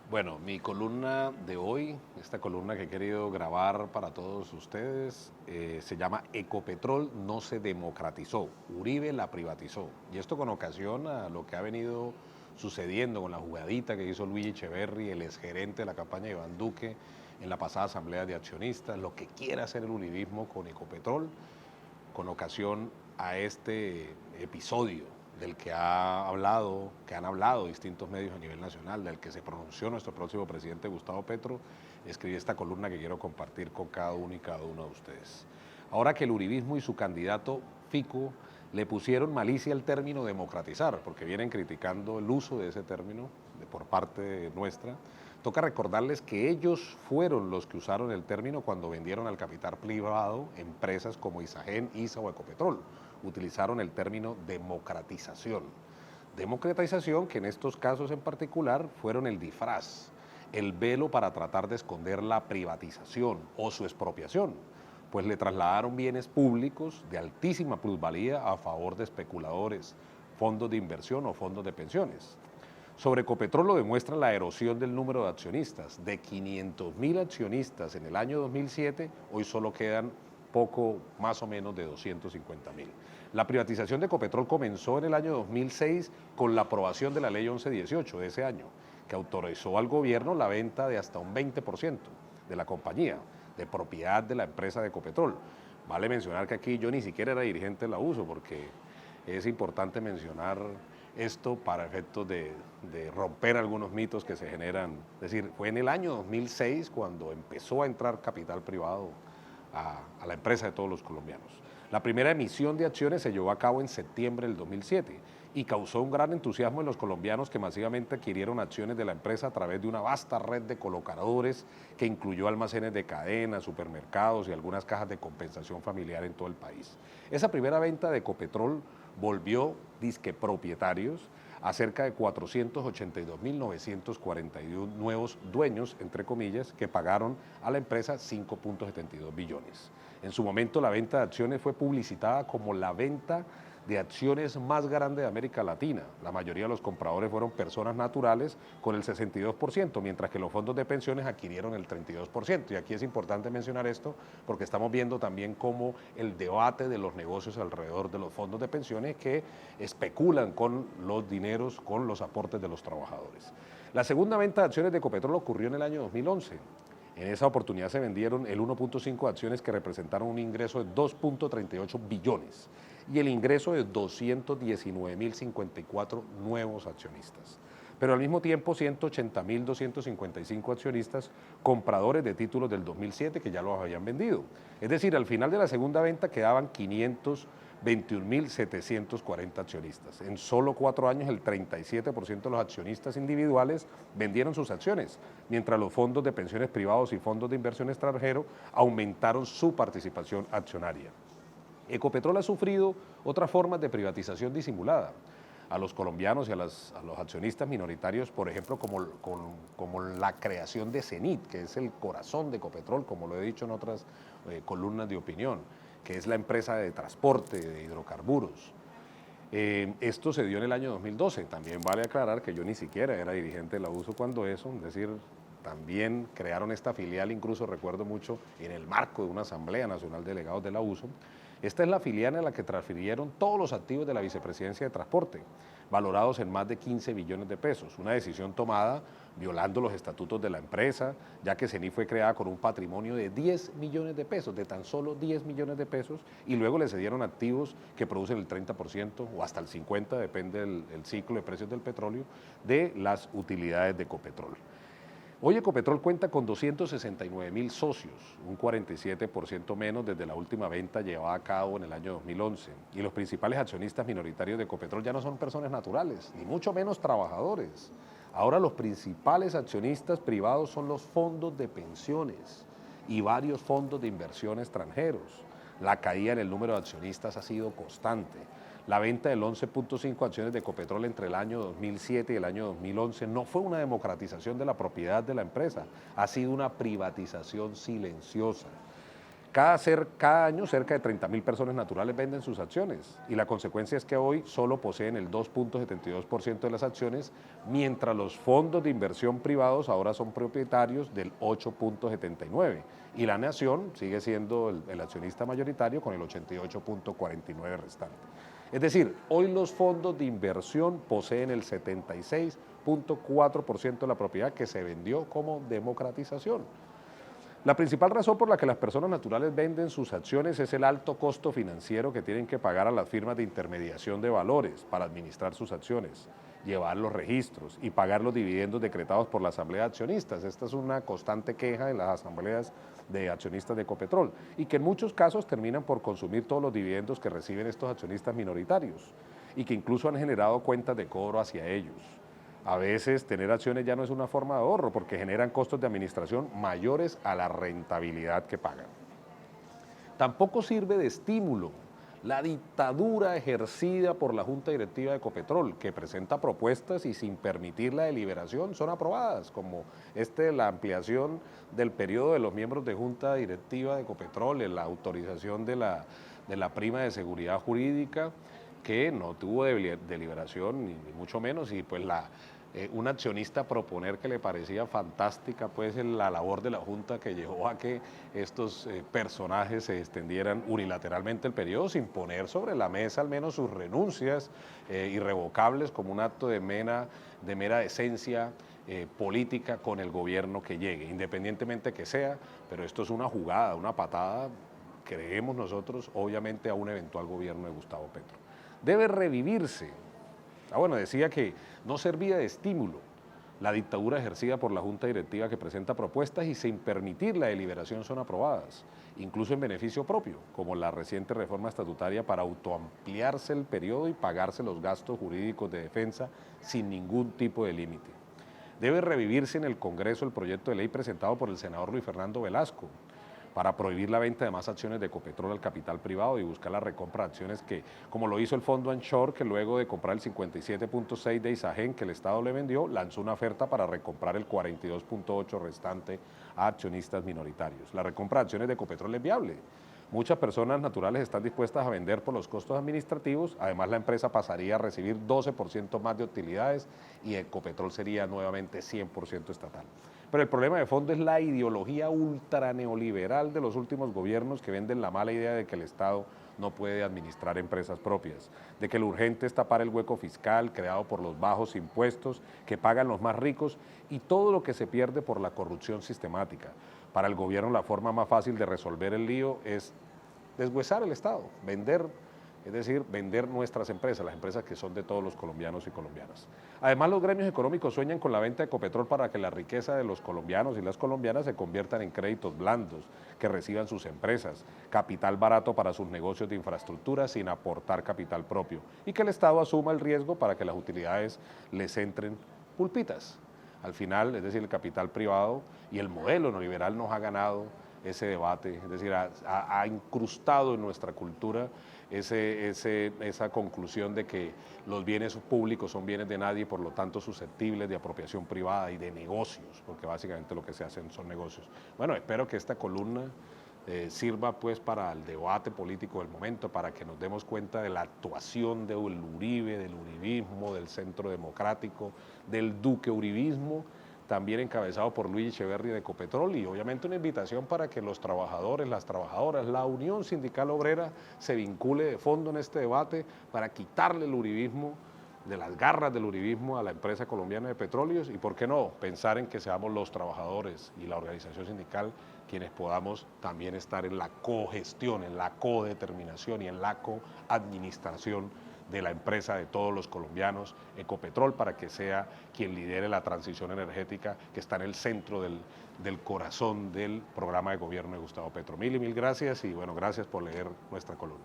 Bueno, mi columna de hoy, esta columna que he querido grabar para todos ustedes, se llama Ecopetrol no se democratizó, Uribe la privatizó. Y esto con ocasión a lo que ha venido sucediendo con la jugadita que hizo Luigi Echeverri, el exgerente de la campaña de Iván Duque, en la pasada asamblea de accionistas, lo que quiere hacer el uribismo con Ecopetrol, con ocasión a este episodio del que han hablado distintos medios a nivel nacional, del que se pronunció nuestro próximo presidente Gustavo Petro, escribí esta columna que quiero compartir con cada uno y cada uno de ustedes. Ahora que el uribismo y su candidato Fico le pusieron malicia al término democratizar, porque vienen criticando el uso de ese término por parte nuestra, toca recordarles que ellos fueron los que usaron el término cuando vendieron al capital privado empresas como Isagen, ISA o Ecopetrol. Utilizaron el término democratización. Democratización que en estos casos en particular fueron el disfraz, el velo para tratar de esconder la privatización o su expropiación, pues le trasladaron bienes públicos de altísima plusvalía a favor de especuladores, fondos de inversión o fondos de pensiones. Sobre Ecopetrol lo demuestra la erosión del número de accionistas. De 500.000 accionistas en el año 2007, hoy solo quedan poco más o menos de 250.000. La privatización de Ecopetrol comenzó en el año 2006 con la aprobación de la ley 1118 de ese año, que autorizó al gobierno la venta de hasta un 20% de la compañía, de propiedad de la empresa de Ecopetrol. Vale mencionar que aquí yo ni siquiera era dirigente de la USO, porque es importante mencionar esto para efectos de romper algunos mitos que se generan. Es decir, fue en el año 2006 cuando empezó a entrar capital privado a la empresa de todos los colombianos. La primera emisión de acciones se llevó a cabo en septiembre del 2007 y causó un gran entusiasmo en los colombianos que masivamente adquirieron acciones de la empresa a través de una vasta red de colocadores que incluyó almacenes de cadenas, supermercados y algunas cajas de compensación familiar en todo el país. Esa primera venta de Ecopetrol volvió disque propietarios a cerca de 482.941 nuevos dueños, entre comillas, que pagaron a la empresa 5.72 billones. En su momento la venta de acciones fue publicitada como la venta de acciones más grande de América Latina. La mayoría de los compradores fueron personas naturales con el 62%, mientras que los fondos de pensiones adquirieron el 32%. Y aquí es importante mencionar esto porque estamos viendo también cómo el debate de los negocios alrededor de los fondos de pensiones que especulan con los dineros, con los aportes de los trabajadores. La segunda venta de acciones de Ecopetrol ocurrió en el año 2011. En esa oportunidad se vendieron el 1.5 de acciones que representaron un ingreso de 2.38 billones y el ingreso de 219.054 nuevos accionistas. Pero al mismo tiempo 180.255 accionistas compradores de títulos del 2007 que ya los habían vendido. Es decir, al final de la segunda venta quedaban 521.740 accionistas. En solo 4 años el 37% de los accionistas individuales vendieron sus acciones, mientras los fondos de pensiones privados y fondos de inversión extranjero aumentaron su participación accionaria. Ecopetrol ha sufrido otras formas de privatización disimulada. A los colombianos y a los accionistas minoritarios, por ejemplo, como la creación de Cenit, que es el corazón de Ecopetrol, como lo he dicho en otras columnas de opinión, que es la empresa de transporte de hidrocarburos. Esto se dio en el año 2012. También vale aclarar que yo ni siquiera era dirigente de la USO cuando eso, es decir, también crearon esta filial, incluso recuerdo mucho, en el marco de una Asamblea Nacional de Delegados de la USO. Esta es la filial en la que transfirieron todos los activos de la Vicepresidencia de Transporte, valorados en más de 15 billones de pesos. Una decisión tomada violando los estatutos de la empresa, ya que CENI fue creada con un patrimonio de 10 millones de pesos, de tan solo 10 millones de pesos, y luego le cedieron activos que producen el 30% o hasta el 50%, depende del ciclo de precios del petróleo, de las utilidades de Ecopetrol. Hoy Ecopetrol cuenta con 269.000 socios, un 47% menos desde la última venta llevada a cabo en el año 2011. Y los principales accionistas minoritarios de Ecopetrol ya no son personas naturales, ni mucho menos trabajadores. Ahora los principales accionistas privados son los fondos de pensiones y varios fondos de inversión extranjeros. La caída en el número de accionistas ha sido constante. La venta del 11.5 acciones de Ecopetrol entre el año 2007 y el año 2011 no fue una democratización de la propiedad de la empresa, ha sido una privatización silenciosa. Cada año cerca de 30.000 personas naturales venden sus acciones y la consecuencia es que hoy solo poseen el 2.72% de las acciones, mientras los fondos de inversión privados ahora son propietarios del 8.79% y la nación sigue siendo el accionista mayoritario con el 88.49% restante. Es decir, hoy los fondos de inversión poseen el 76.4% de la propiedad que se vendió como democratización. La principal razón por la que las personas naturales venden sus acciones es el alto costo financiero que tienen que pagar a las firmas de intermediación de valores para administrar sus acciones, llevar los registros y pagar los dividendos decretados por la asamblea de accionistas. Esta es una constante queja en las asambleas de accionistas de Ecopetrol y que en muchos casos terminan por consumir todos los dividendos que reciben estos accionistas minoritarios y que incluso han generado cuentas de cobro hacia ellos. A veces tener acciones ya no es una forma de ahorro porque generan costos de administración mayores a la rentabilidad que pagan. Tampoco sirve de estímulo la dictadura ejercida por la Junta Directiva de Ecopetrol, que presenta propuestas y sin permitir la deliberación son aprobadas, como la ampliación del periodo de los miembros de Junta Directiva de Ecopetrol, la autorización de la prima de seguridad jurídica, que no tuvo deliberación, ni mucho menos, y pues un accionista proponer que le parecía fantástica pues la labor de la Junta que llevó a que estos personajes se extendieran unilateralmente el periodo sin poner sobre la mesa al menos sus renuncias irrevocables como un acto de mera decencia política con el gobierno que llegue, independientemente que sea, pero esto es una jugada, una patada, creemos nosotros, obviamente a un eventual gobierno de Gustavo Petro. Debe revivirse. Decía que no servía de estímulo la dictadura ejercida por la Junta Directiva que presenta propuestas y sin permitir la deliberación son aprobadas, incluso en beneficio propio, como la reciente reforma estatutaria para autoampliarse el periodo y pagarse los gastos jurídicos de defensa sin ningún tipo de límite. Debe revivirse en el Congreso el proyecto de ley presentado por el senador Luis Fernando Velasco, para prohibir la venta de más acciones de Ecopetrol al capital privado y buscar la recompra de acciones que, como lo hizo el Fondo Anshore, que luego de comprar el 57.6% de Isagen que el Estado le vendió, lanzó una oferta para recomprar el 42.8% restante a accionistas minoritarios. La recompra de acciones de Ecopetrol es viable. Muchas personas naturales están dispuestas a vender por los costos administrativos, además la empresa pasaría a recibir 12% más de utilidades y Ecopetrol sería nuevamente 100% estatal. Pero el problema de fondo es la ideología ultraneoliberal de los últimos gobiernos que venden la mala idea de que el Estado no puede administrar empresas propias, de que lo urgente es tapar el hueco fiscal creado por los bajos impuestos que pagan los más ricos y todo lo que se pierde por la corrupción sistemática. Para el gobierno la forma más fácil de resolver el lío es deshuesar el Estado, es decir, vender nuestras empresas, las empresas que son de todos los colombianos y colombianas. Además, los gremios económicos sueñan con la venta de Ecopetrol para que la riqueza de los colombianos y las colombianas se conviertan en créditos blandos que reciban sus empresas, capital barato para sus negocios de infraestructura sin aportar capital propio y que el Estado asuma el riesgo para que las utilidades les entren pulpitas. Al final, es decir, el capital privado y el modelo neoliberal nos ha ganado ese debate, es decir, ha incrustado en nuestra cultura esa conclusión de que los bienes públicos son bienes de nadie y por lo tanto susceptibles de apropiación privada y de negocios, porque básicamente lo que se hacen son negocios. Bueno, espero que esta columna sirva pues para el debate político del momento, para que nos demos cuenta de la actuación del Uribe, del uribismo, del Centro Democrático, del Duque Uribismo, también encabezado por Luis Echeverri de Ecopetrol, y obviamente una invitación para que los trabajadores, las trabajadoras, la Unión Sindical Obrera se vincule de fondo en este debate para quitarle el uribismo, de las garras del uribismo a la empresa colombiana de petróleos y, ¿por qué no?, pensar en que seamos los trabajadores y la organización sindical quienes podamos también estar en la cogestión, en la codeterminación y en la coadministración de la empresa de todos los colombianos, Ecopetrol, para que sea quien lidere la transición energética que está en el centro del corazón del programa de gobierno de Gustavo Petro. Mil y mil gracias y bueno, gracias por leer nuestra columna.